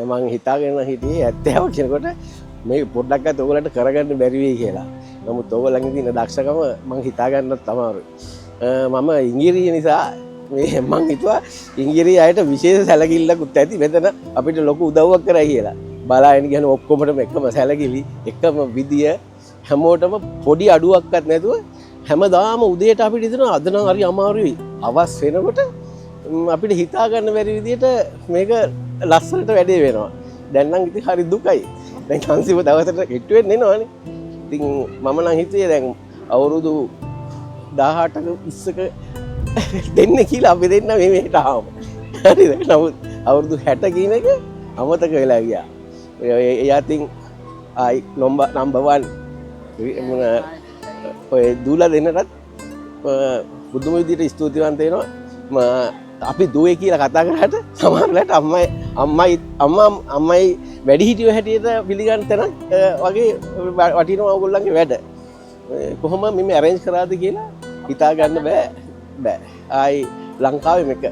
මං හිතාගෙන හිටියේ 70 කෙනෙකුට මේ පොඩ්ඩක්වත් ඔයගලන්ට කරගන්න බැරි වෙයි කියලා. නමුත් ඔයගලන්ගේ තියෙන දක්ෂකම මං හිතා ගන්නත් අමාරුයි. මම ඉංග්‍රීසි නිසා මේ මං හිතුවා ඉංග්‍රීසි අයට විශේෂ සැලකිල්ලකුත් ඇති මෙතන අපිට ලොකු උදව්වක් කරයි කියලා. බලාගෙන ගියන ඔක්කොමටම එකම සැලකිලි, එකම විදිය හැමෝටම පොඩි අඩුවක්වත් නැතුව හැමදාම උදේට අපිට හිතෙනවා අද නම් හරි අමාරුයි. අවස් වෙනකොට අපිට හිතා ගන්න බැරි විදියට මේක ලස්සනට වැඩේ වෙනවා. දැන් නම් ඉතින් හරි දුකයි. දැන් අන්තිම දවසට හිට වෙන්න එනවනේ. ඉතින් මම නම් හිතුවේ දැන් අවුරුදු 18ක 20ක දෙන්න කියලා අපි දෙන්න මේ මෙහෙට ආවම. හරිද? නමුත් අවුරුදු 60 කියන එක අමතක වෙලා ගියා. එයා ඉතින් ආයි නම්බර් 1 ඔය දූලා දෙන්නටත් බුදුම විදියට ස්තුතිවන්ත වෙනවා. අපි දුවේ කියලා කතා කරාට සමහරවිට අම්මයි වැඩිහිටියෝ හැටියට පිළිගන්න තැනක් වගේ වටිනවා ඕගොල්ලන්ගේ වැඩ. කොහොම මෙමෙ arrange කරාද කියලා හිතා ගන්න බෑ. ආයි ලංකාවේ මේක